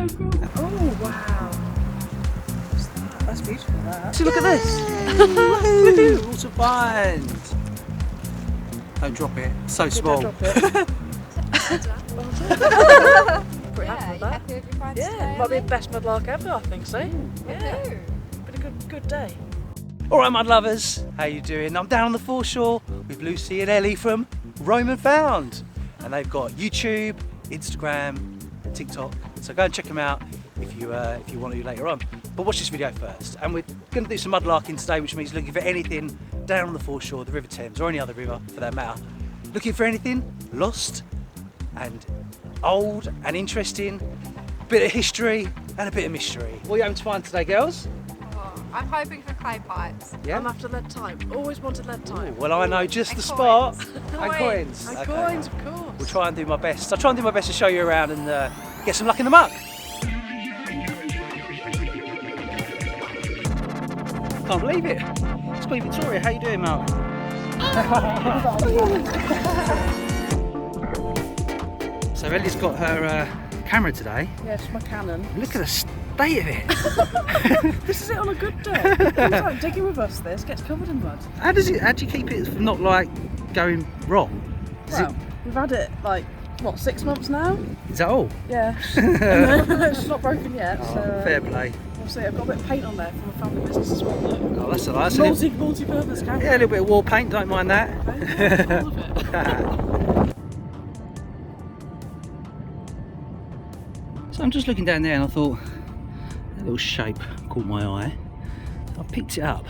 so cool. Oh, wow. What's that? That's beautiful, that. See, look at this. Woohoo! What a find. Don't drop it. It's so small. Don't drop it. Pretty happy with that. Happy with your finds Yeah, today, might be the Ellie? best mudlark ever, I think so. Yeah, Woohoo. been a good day. All right, mud lovers, how you doing? I'm down on the foreshore with Lucy and Ellie from Roam and Found, and they've got YouTube, Instagram, and TikTok. So go and check them out if you want to later on. But watch this video first, and we're going to do some mudlarking today, which means looking for anything down on the foreshore, the River Thames, or any other river for that matter. Looking for anything lost and old and interesting, a bit of history and a bit of mystery. What are you hoping to find today, girls? Oh, I'm hoping for clay pipes. Yeah. I'm after lead type. Always wanted lead type. Well, I know just And the spot. coins. And coins. And Okay. coins, of course. We'll try and do my best. I'll try and do my best to show you around and get some luck in the muck. Can't believe it. It's Queen Victoria. How you doing, Mark? So Ellie's got her camera today. Yes, my Canon. Look at the state of it. This is it on a good day. Sometimes digging with us, this gets covered in mud. How do you keep it from not like going wrong? Well, we've had it like, what, 6 months now? Is that all? Yeah. It's not broken yet, Oh, so fair play. we'll see. I've got a bit of paint on there from a family business as well. Look. Oh, that's all right. Multi-purpose camera. Yeah, a little bit of wall paint, don't mind that. All of it. So I'm just looking down there and I thought, that little shape caught my eye. I picked it up.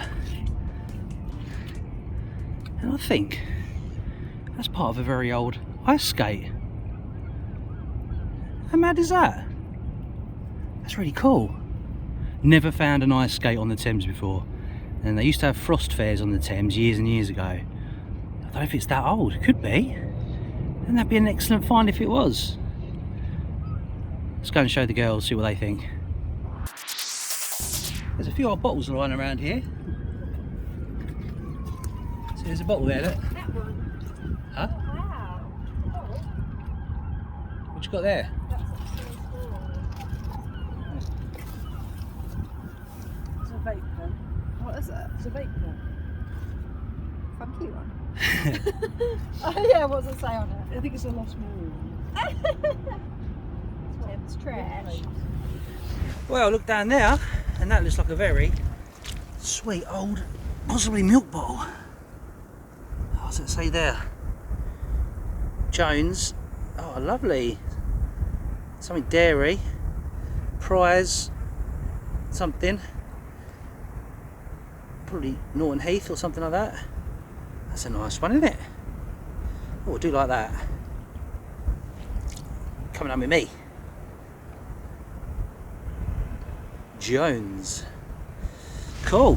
And I think that's part of a very old ice skate. How mad is that? That's really cool. Never found an ice skate on the Thames before. And they used to have frost fairs on the Thames years and years ago. I don't know if it's that old. It could be. And that'd be an excellent find if it was. Let's go and show the girls, see what they think. There's a few old bottles lying around here. So there's a bottle there, look. That one. Huh? Wow. What you got there? That's actually cool. It's a vape pen. What is it? It's a vape pen. Funky one. Oh yeah, what's it say on it? I think it's a lost memory one. It's trash. Well, look down there, and that looks like a very sweet old, possibly milk bottle. What does it say there? Jones. Oh, lovely. Something dairy. Prize. Something. Probably Norton Heath or something like that. That's a nice one, isn't it? Oh, I do like that. Coming on with me. Jones. Cool.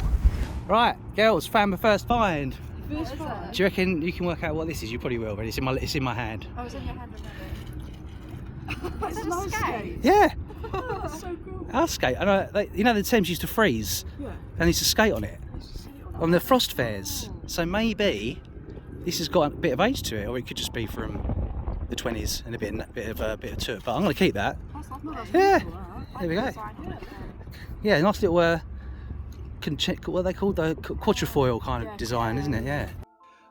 Right, girls, found my first find. First one. Do you reckon you can work out what this is? You probably will, but it's in my hand. I was in your hand already. It's Is a it a nice skate? skate. Yeah, Oh, that's so cool. our skate. I know, you know the Thames used to freeze Yeah. and used to skate on it on the frost fairs. So maybe this has got a bit of age to it, or it could just be from the 20s and a bit of toot. But I'm going to keep that. That's lovely. Yeah. Cool, that. There we go. Yeah. Yeah, nice little what are they called? The quatrefoil kind of Yeah. design, isn't it? Yeah.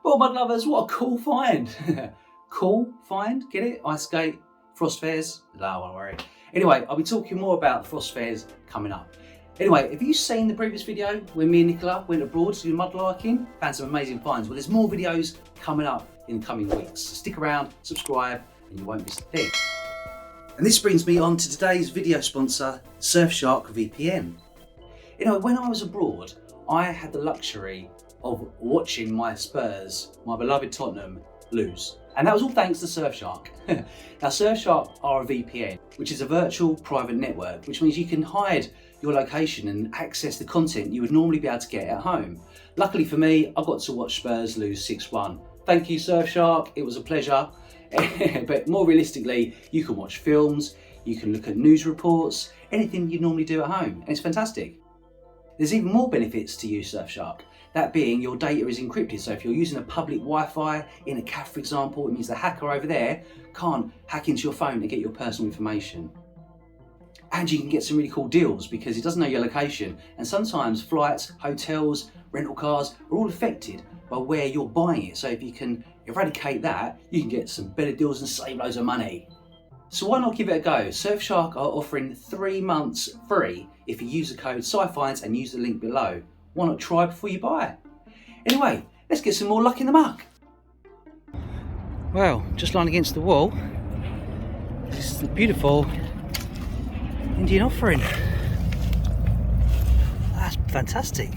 Well, mud lovers, what a cool find! Cool find, get it? Ice skate, frost fairs. No, I won't worry. Anyway, I'll be talking more about frost fairs coming up. Anyway, have you seen the previous video when me and Nicola went abroad to do mudlarking? Found some amazing finds. Well, there's more videos coming up in the coming weeks. So stick around, subscribe, and you won't miss a thing. And this brings me on to today's video sponsor, Surfshark VPN. You know, when I was abroad, I had the luxury of watching my Spurs, my beloved Tottenham, lose. And that was all thanks to Surfshark. Now, Surfshark are a VPN, which is a virtual private network, which means you can hide your location and access the content you would normally be able to get at home. Luckily for me, I got to watch Spurs lose 6-1. Thank you, Surfshark, it was a pleasure. But more realistically, you can watch films, you can look at news reports, anything you normally do at home, and it's fantastic. There's even more benefits to use Surfshark. That being, your data is encrypted, so if you're using a public Wi-Fi in a cafe, for example, it means the hacker over there can't hack into your phone and get your personal information. And you can get some really cool deals because it doesn't know your location. And sometimes flights, hotels, rental cars are all affected by where you're buying it. So if you can eradicate that, you can get some better deals and save loads of money. So why not give it a go? Surfshark are offering 3 months free if you use the code SciFinds and use the link below. Why not try before you buy? Anyway, let's get some more luck in the muck. Well, just lying against the wall, this is the beautiful Indian offering. That's fantastic.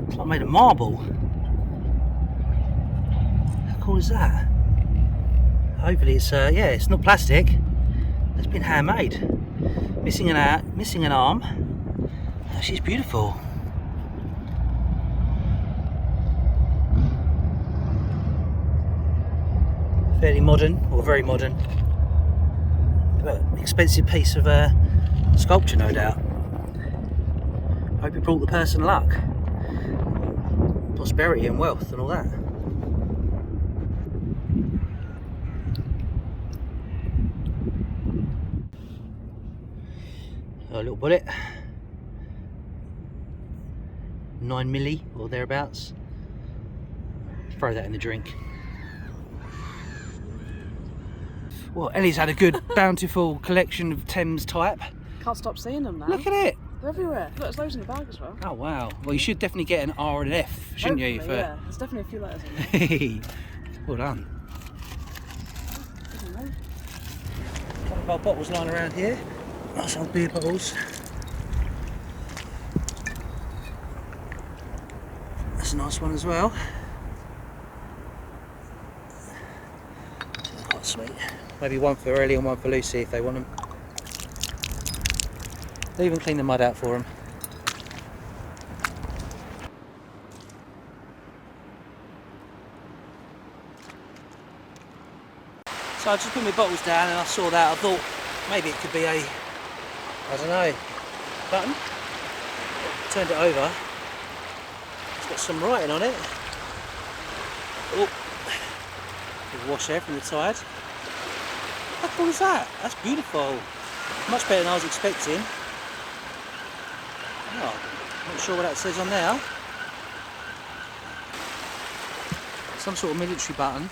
It's like made of marble. How cool is that? Hopefully it's yeah, it's not plastic. It's been handmade. Missing an arm. Oh, she's beautiful. Fairly modern, or very modern. But expensive piece of sculpture, no doubt. Hope it brought the person luck, prosperity and wealth and all that. A little bullet, 9mm or thereabouts. Throw that in the drink. Well, Ellie's had a good, bountiful collection of Thames type. Can't stop seeing them now. Look at it. They're everywhere. Look, there's loads in the bag as well. Oh wow. Well, you should definitely get an R and F, shouldn't you? Hopefully, yeah. There's definitely a few letters in there. Well done. Doesn't know. A couple of our bottles lying around here. Nice old beer bottles. That's a nice one as well. Quite sweet. Maybe one for Ellie and one for Lucy if they want them. They even clean the mud out for them. So I just put my bottles down and I saw that. I thought maybe it could be a, I don't know, button. Turned it over. It's got some writing on it. Oh, wash there from the tide. How cool is that? That's beautiful. Much better than I was expecting. Oh, not sure what that says on there. Some sort of military button.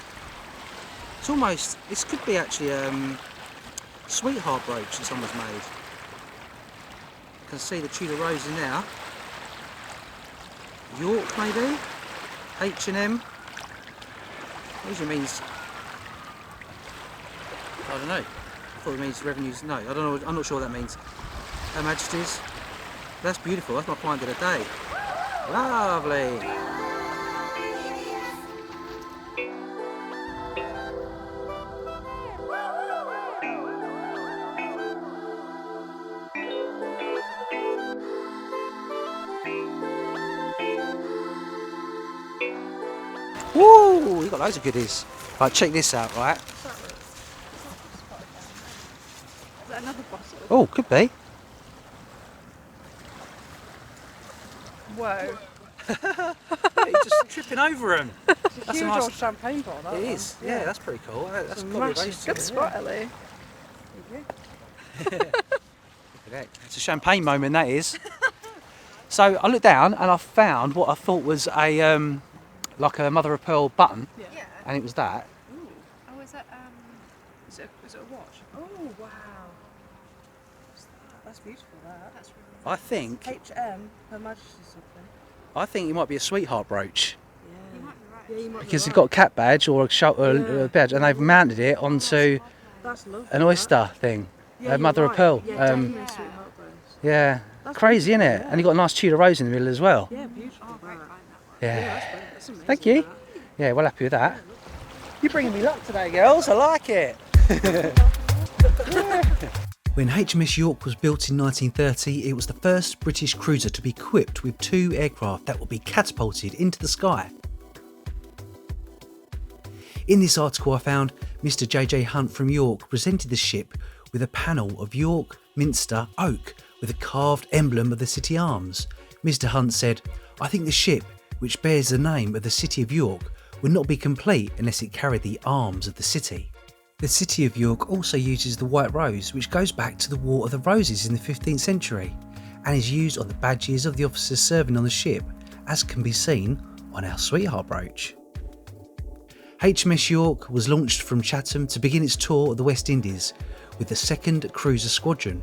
It's almost, this could be actually a sweetheart brooch that someone's made. You can see the Tudor rose in there. York maybe? H&M? Usually means, I don't know. I thought it means revenues, no, I don't know, I'm not sure what that means. Her Majesty's. That's beautiful, that's my find of the day. Lovely. Woo! You've got loads of goodies. Right, check this out, right? Is that another bottle? Oh, could be. Whoa. You're just tripping over them. It's a That's huge a nice... old champagne bottle, that It one. is. Yeah, that's pretty cool. That's It's a got to be massive, raised. good spot, Ellie. Look at that. It's a champagne moment, that is. So I looked down and I found what I thought was a like a mother of pearl button, Yeah. and it was that. Ooh. Oh, is that Is it a watch? Oh, wow. What's that? That's beautiful, that. that's really I think Her Majesty's something. it might be a sweetheart brooch you might be right. Yeah, you might because be it's right. got a cat badge or a badge, and they've mounted it onto That's lovely. an oyster thing, Yeah, a mother you're of pearl. right. Yeah, definitely Yeah. sweetheart brooch. Yeah, That's crazy, isn't it? yeah. And you got a nice Tudor rose in the middle as well. Yeah, beautiful. Oh, great that. find that one. Yeah. Yeah, that's brilliant. That's amazing. Thank you. that. Yeah, well happy with that. You're bringing me luck today, girls. I like it. When HMS York was built in 1930, it was the first British cruiser to be equipped with 2 aircraft that would be catapulted into the sky. In this article I found Mr. J.J. Hunt from York presented the ship with a panel of York Minster oak with a carved emblem of the city arms. Mr. Hunt said, "I think the ship, which bears the name of the city of York, would not be complete unless it carried the arms of the city." The city of York also uses the white rose, which goes back to the War of the Roses in the 15th century and is used on the badges of the officers serving on the ship, as can be seen on our sweetheart brooch. HMS York was launched from Chatham to begin its tour of the West Indies with the 2nd Cruiser Squadron.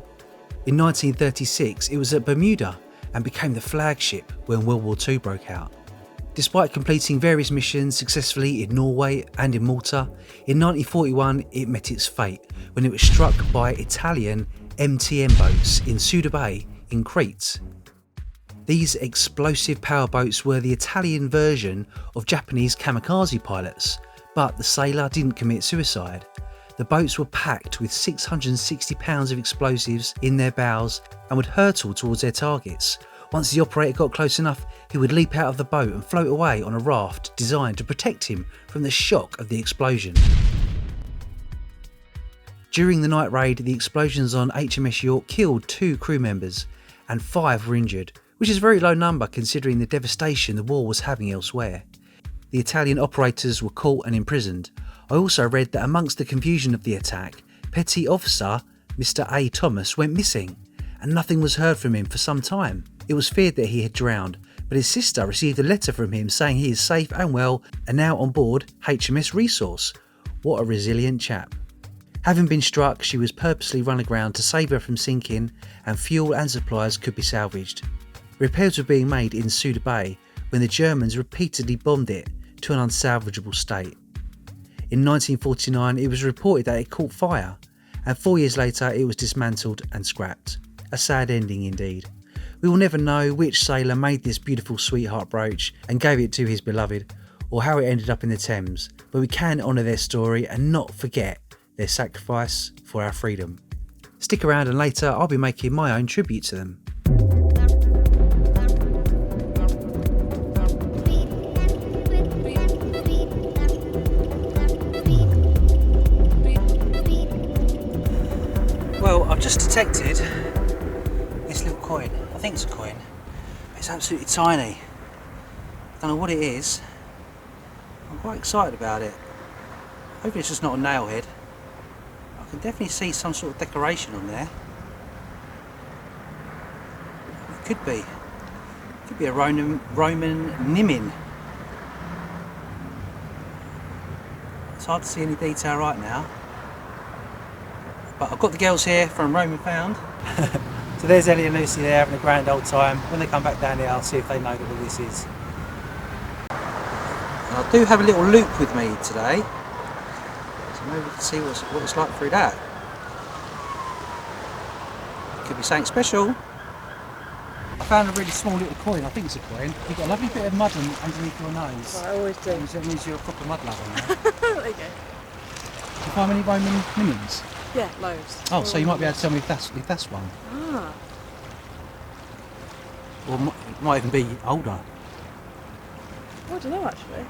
In 1936 it was at Bermuda and became the flagship when World War II broke out. Despite completing various missions successfully in Norway and in Malta, in 1941 it met its fate when it was struck by Italian MTM boats in Suda Bay in Crete. These explosive powerboats were the Italian version of Japanese kamikaze pilots, but the sailor didn't commit suicide. The boats were packed with 660 pounds of explosives in their bows and would hurtle towards their targets. Once the operator got close enough, he would leap out of the boat and float away on a raft designed to protect him from the shock of the explosion. During the night raid, the explosions on HMS York killed 2 crew members and 5 were injured, which is a very low number considering the devastation the war was having elsewhere. The Italian operators were caught and imprisoned. I also read that amongst the confusion of the attack, Petty Officer Mr. A. Thomas went missing and nothing was heard from him for some time. It was feared that he had drowned, but his sister received a letter from him saying he is safe and well and now on board HMS Resource. What a resilient chap. Having been struck, she was purposely run aground to save her from sinking and fuel and supplies could be salvaged. Repairs were being made in Suda Bay when the Germans repeatedly bombed it to an unsalvageable state. In 1949 it was reported that it caught fire and 4 years later it was dismantled and scrapped. A sad ending indeed. We will never know which sailor made this beautiful sweetheart brooch and gave it to his beloved, or how it ended up in the Thames, but we can honour their story and not forget their sacrifice for our freedom. Stick around and later I'll be making my own tribute to them. Well, I've just detected this little coin. I think it's a coin. It's absolutely tiny. I don't know what it is. I'm quite excited about it. Hopefully it's just not a nail head. I can definitely see some sort of decoration on there. It could be. It could be a Roman Nimin. It's hard to see any detail right now. But I've got the girls here from Roman Found. So there's Ellie and Lucy there having a grand old time. When they come back down here I'll see if they know what this is. And I do have a little loop with me today. So maybe we can see what it's like through that. Could be something special. I found a really small little coin. I think it's a coin. You've got a lovely bit of mud underneath your nose. Well, I always do. That means you're a proper mud lover now. There you go. Did you find many Roman minions? Yeah, loads. Oh, so you might be able to tell me if that's one. Ah. Or it might even be older. I don't know actually.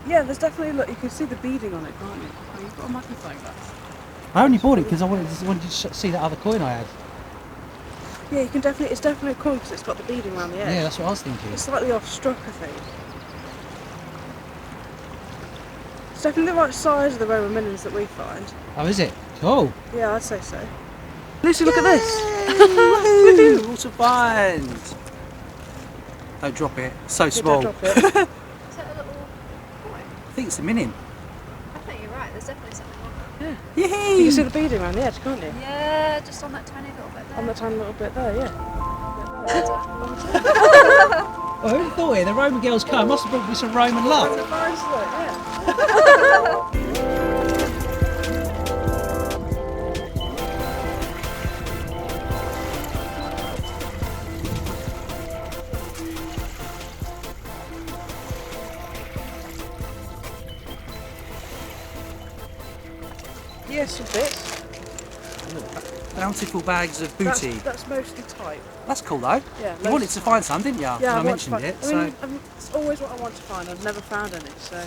Yeah, there's definitely, look, you can see the beading on it, can't you? Oh, you've got a magnifying glass. I only bought it because I wanted to see that other coin I had. Yeah, you can definitely, it's definitely a coin because it's got the beading around the edge. Yeah, that's what I was thinking. It's slightly off struck, I think. It's definitely the right size of the Roman minions that we find. Oh, is it? Cool. Yeah, I'd say so. Lucy, look at this! Woohoo! What a find! Don't drop it. It's so small. Don't drop it. Is that a little coin? I think it's a minion. I think you're right, there's definitely something on Yeah. Yay! You can see the beading around the edge, can't you? there. Yeah, just on that tiny little bit there. On the tiny little bit there, yeah. Oh, who'd have thought it? The Roman girls come. Must have brought me some Roman luck. Nice, look, yeah. Yes, some bits. Bountiful bags of booty. That's mostly type. That's cool though. Yeah. You wanted to find some, didn't you? Yeah, When I want to mentioned find- it. I mean, it's always what I want to find. I've never found any, so.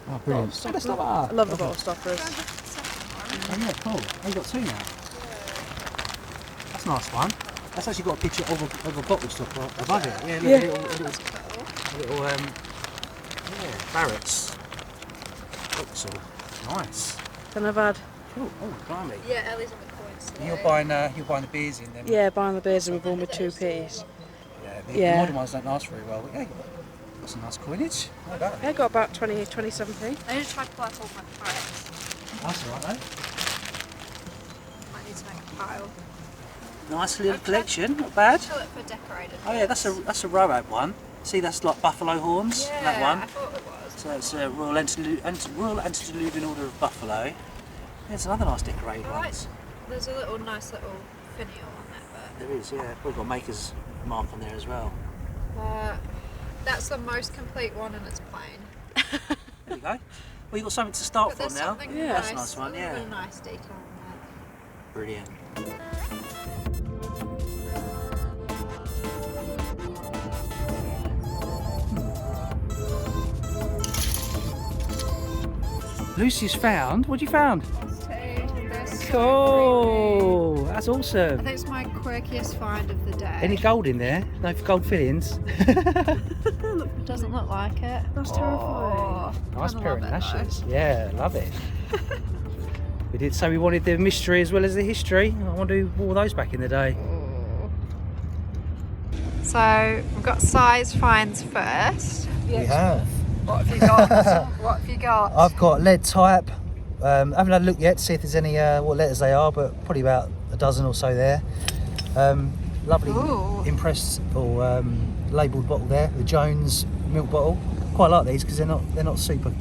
Oh, brilliant. Bottle Let's stopper. stop I love the bottle stoppers. Oh yeah, cool. Oh, you've got 2 now. That's a nice one. That's actually got a picture of a bottle stopper above it. Yeah, look, Yeah. little Barrett's. Vauxhall. Nice. Then I've had Oh, blimey. Yeah, Ellie's on the coins today. You're buying the beers in then? buying the beers and we're born with 2p's. Yeah, the Yeah. modern ones don't last very well. But yeah, that's a nice coinage. Not bad. I got about 27p. I need to try to pull up all my pirates. That's all right though. I need to make a pile. Nice little collection, not bad. Show it for decorated. Oh yeah, that's a Roab one. See, that's like buffalo horns. Yeah, That one. I thought it was. So it's a Royal Antediluvian Order of Buffalo. There's another nice decorated I like, ones. there's a nice little finial on that, There is, yeah. We've got Maker's mark on there as well. but that's the most complete one and it's plain. There we go. Well, you've got something to start But from there's now. something Yeah. nice, That's a nice one, a little yeah. bit of nice detail on Brilliant. Lucy's found. What you found? that. Cool. That's I awesome. think it's my quirkiest find of the day. Any gold in there? No gold fillings. It doesn't look like it. That's Oh, Nice kinda pair of love it, lashes. Yeah, love it. We did say we wanted the mystery as well as the history. I want to do all those back in the day. though. So we've got size finds first. We have. What have you got? What have you got? I've got lead type. Haven't had a look yet to see if there's any what letters they are, but probably about a dozen or so there. Lovely Ooh. impressed or labelled bottle there, the Jones milk bottle. Quite like these because they're not super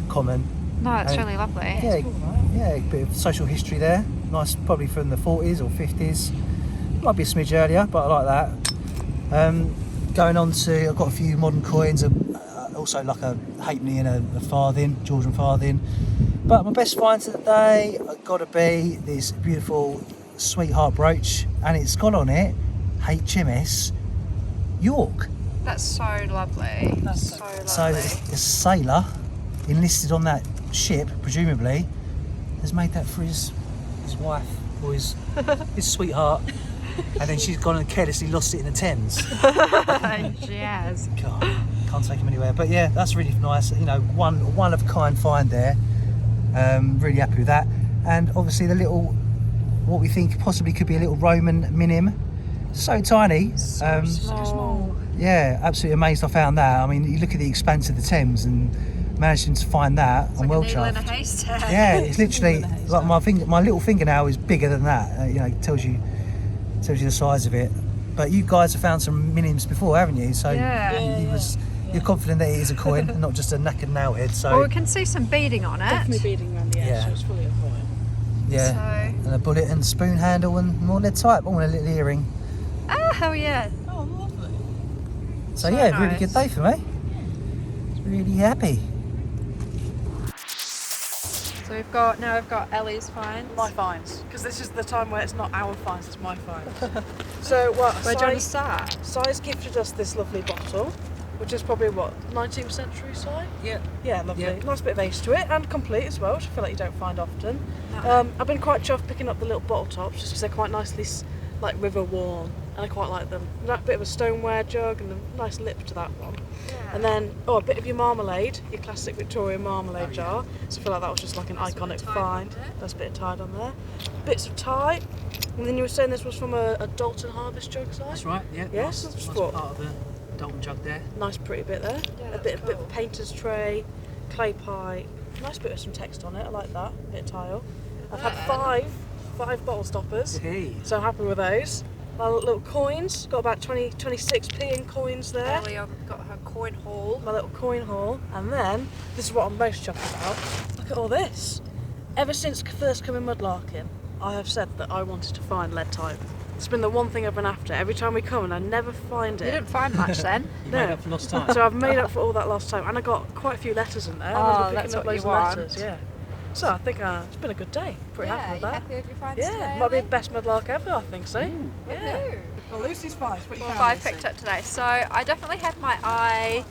common. No, it's And- really lovely. Yeah, a bit of social history there. Nice, probably from the 40s or 50s. Might be a smidge earlier, but I like that. Going on to, I've got a few modern coins, also like a halfpenny and a farthing, Georgian farthing. But my best finds of the day have got to be this beautiful sweetheart brooch, and it's got on it HMS York. That's so lovely. That's so lovely. So a sailor enlisted on that ship, presumably, has made that for his wife or his sweetheart, and then she's gone and carelessly lost it in the Thames. Jazz. God, can't take him anywhere. But yeah, that's really nice. You know, one of a kind find there. Really happy with that. And obviously the little, what we think possibly could be a little Roman minim. So tiny. Small. Yeah, absolutely amazed I found that. I mean, you look at the expanse of the Thames and managing to find that. I'm well Like a needle in a chuffed. haystack. Yeah, it's literally like my little fingernail is bigger than that. You know, it tells you the size of it. But you guys have found some minims before, haven't you? So you're confident that it is a coin and not just a knackered nail head. So Well, we can see some beading on it. Definitely beading around the edge, Yeah. so it's fully a coin. yeah, So, and a bullet and spoon handle and more lead type. I want a little earring. oh hell yeah. Oh, lovely. So, So yeah, really good nice. day for me. Really happy. So we've got Ellie's finds. My finds, because this is the time where it's not our finds, it's my finds. So, what? Where do you want to start? Size gifted us this lovely bottle, which is probably what, 19th century size? Yeah. Yeah, lovely. Yeah. Nice bit of age to it, and complete as well, which I feel like you don't find often. No. I've been quite chuffed picking up the little bottle tops, just because they're quite nicely like river worn, and I quite like them. That bit of a stoneware jug and a nice lip to that one. Yeah. And then, a bit of your marmalade, your classic Victorian marmalade jar. So I feel like that was just like an Nice bit of iconic Tide find. on there. There's a bit of Tide on there. Bits of tie. And then you were saying this was from a Dalton Harvest jug size? That's right. Yeah. Yes, Nice, that's nice what- part of the Dalton jug there. Nice pretty bit there. Yeah, a that's bit of cool. painter's tray, clay pipe. Nice bit of some text on it, I like that. Bit of tile. I've had five bottle stoppers. Hey. So I'm happy with those. My little coins, got about 26p in coins there. Ellie got her coin haul. My little coin haul. And then, this is what I'm most chuffed about. Look at all this. Ever since first coming mudlarking, I have said that I wanted to find lead type. It's been the one thing I've been after. Every time we come and I never find You it. didn't find much then. You No. made up for lost time. So I've made up for all that last time, and I got quite a few letters in there. Oh, I was that's picking up what loads you of want. letters, yeah. So I think it's been a good day. Pretty happy with that. happy with your finds Yeah, today, might be Ellie? the best mudlark ever, I think so. Yeah. Woohoo. Well, Lucy's finds. What What have I picked up today? So I definitely had my eye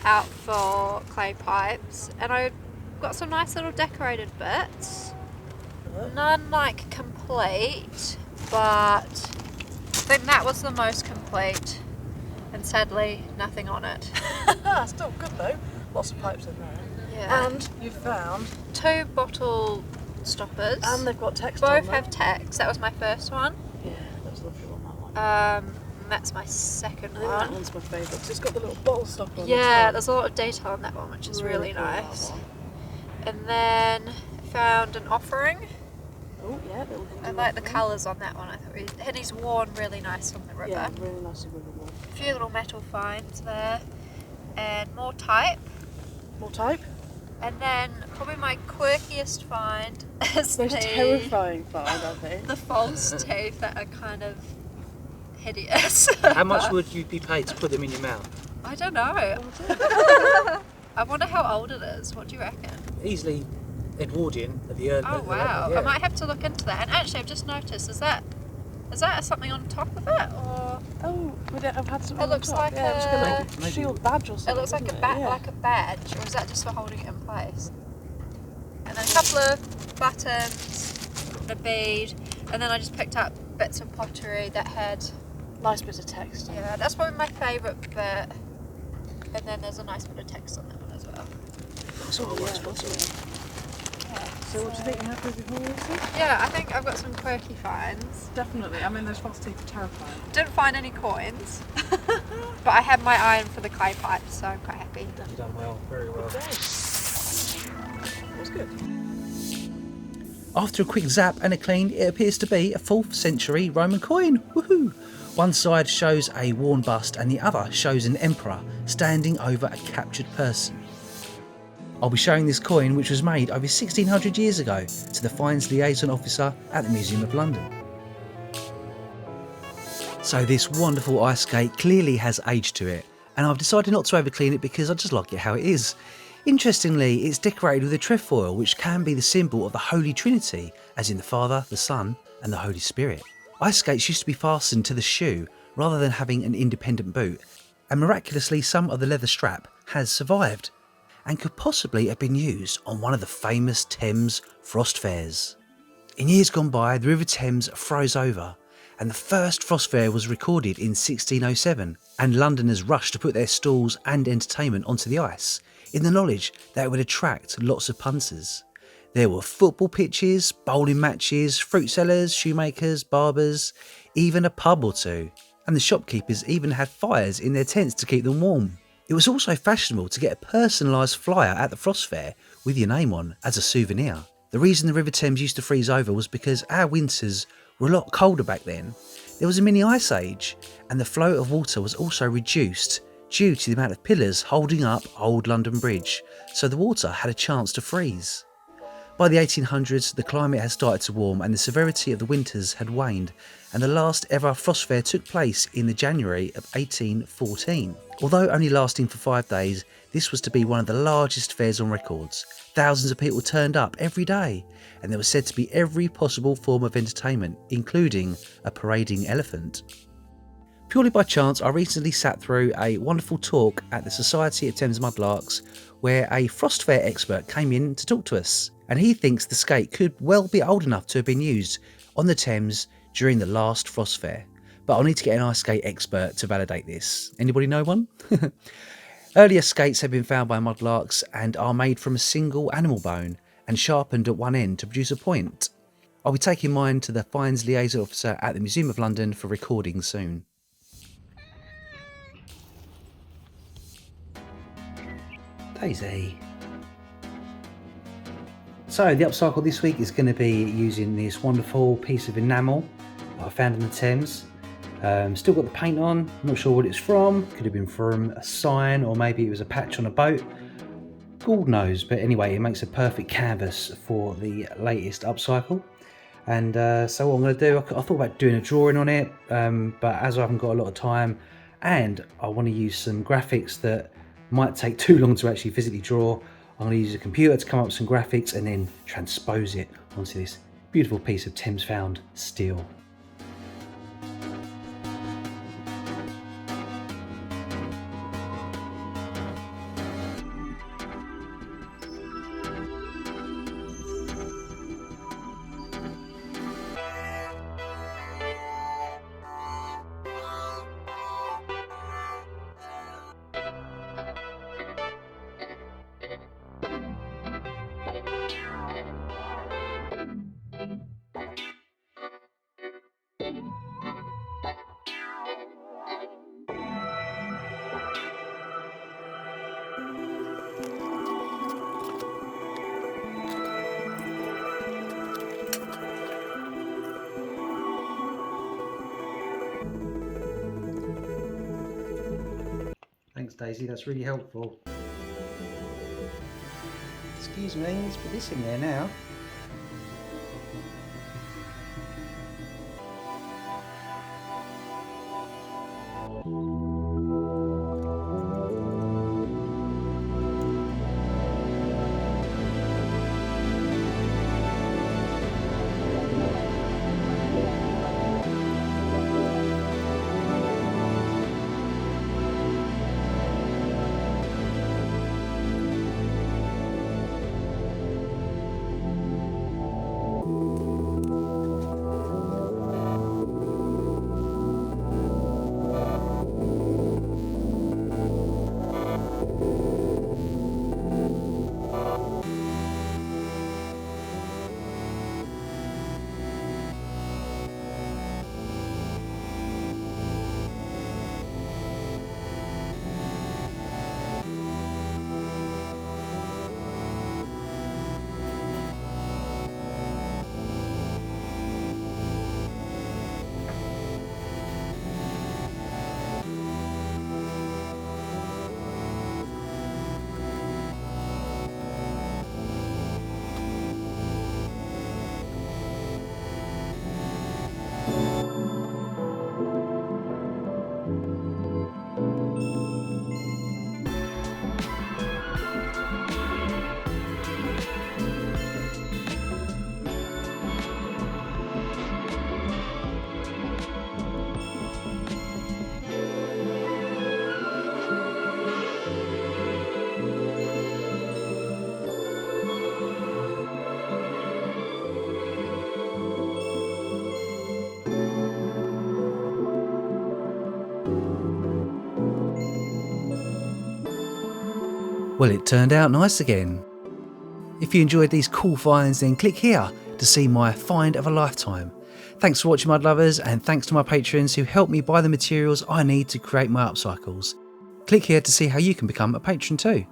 out for clay pipes, and I got some nice little decorated bits. None like complete, but I think that was the most complete, and sadly nothing on it. Still good though. Lots of pipes in there. Yeah. And you've found, 2 bottle stoppers. and they've got text on Both them. have text. That was my first one. Yeah, that was a lovely one, that one. That's my second I think that one. one's my favourite because it's got the little bottle stopper on the Yeah, top. there's a lot of detail on that one, which is really cool, that nice. one. And then I found an offering. Oh, yeah, little I like the colours on that one. I thought and he's worn really nice on the river. Yeah, really nicely riverboard. A few little metal finds there, and more type. More type? And then probably my quirkiest find is Most the terrifying find, I think. the false teeth that are kind of hideous. How much would you be paid to put them in your mouth? I don't know. I wonder how old it is. What do you reckon? Easily Edwardian at the early. Oh wow! I might have to look into that. And actually, I've just noticed. Is that something on top of it, or Oh, would it have had something It on looks top? like yeah, it was a- like a Maybe. shield badge or something. it looks like a doesn't it? Yeah. like a badge, or is that just for holding it in place? And then a couple of buttons, and a bead, and then I just picked up bits of pottery that had. Nice bit of text. Yeah, that's probably my favourite bit. And then there's a nice bit of text on that one as well. That's all I want to So what do you think you have with your horses? Yeah, I think I've got some quirky finds. Definitely. I mean, those false teeth are terrifying. Didn't find any coins, but I had my eye on for the clay pipes, so I'm quite happy. You've done well, very well. That was good. After a quick zap and a clean, it appears to be a 4th century Roman coin. Woohoo! One side shows a worn bust and the other shows an emperor standing over a captured person. I'll be showing this coin, which was made over 1600 years ago, to the Finds Liaison Officer at the Museum of London. So this wonderful ice skate clearly has age to it, and I've decided not to overclean it because I just like it how it is. Interestingly, it's decorated with a trefoil, which can be the symbol of the Holy Trinity, as in the Father, the Son and the Holy Spirit. Ice skates used to be fastened to the shoe rather than having an independent boot, and miraculously some of the leather strap has survived and could possibly have been used on one of the famous Thames frost fairs. In years gone by, the River Thames froze over, and the first frost fair was recorded in 1607, and Londoners rushed to put their stalls and entertainment onto the ice, in the knowledge that it would attract lots of punters. There were football pitches, bowling matches, fruit sellers, shoemakers, barbers, even a pub or two, and the shopkeepers even had fires in their tents to keep them warm. It was also fashionable to get a personalised flyer at the frost fair with your name on as a souvenir. The reason the River Thames used to freeze over was because our winters were a lot colder back then. There was a mini ice age, and the flow of water was also reduced due to the amount of pillars holding up Old London Bridge, so the water had a chance to freeze. By the 1800s, the climate had started to warm and the severity of the winters had waned, and the last ever frost fair took place in the January of 1814. Although only lasting for 5 days, this was to be one of the largest fairs on records. Thousands of people turned up every day, and there was said to be every possible form of entertainment, including a parading elephant. Purely by chance, I recently sat through a wonderful talk at the Society of Thames Mudlarks, where a frost fair expert came in to talk to us, and he thinks the skate could well be old enough to have been used on the Thames during the last frost fair. But I'll need to get an ice skate expert to validate this. Anybody know one? Earlier skates have been found by mudlarks and are made from a single animal bone and sharpened at one end to produce a point. I'll be taking mine to the Finds Liaison Officer at the Museum of London for recording soon. Daisy. So the upcycle this week is going to be using this wonderful piece of enamel that I found in the Thames. Still got the paint on, not sure what it's from. Could have been from a sign, or maybe it was a patch on a boat. God knows, but anyway, it makes a perfect canvas for the latest upcycle. And so what I'm going to do, I thought about doing a drawing on it, but as I haven't got a lot of time and I want to use some graphics that might take too long to actually physically draw, I'm going to use a computer to come up with some graphics and then transpose it onto this beautiful piece of Thames found steel. Daisy, that's really helpful. Excuse me, let's put this in there now. Well, it turned out nice again. If you enjoyed these cool finds, then click here to see my find of a lifetime. Thanks for watching, mud lovers, and thanks to my patrons who help me buy the materials I need to create my upcycles. Click here to see how you can become a patron too.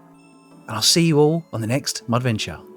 And I'll see you all on the next Mudventure.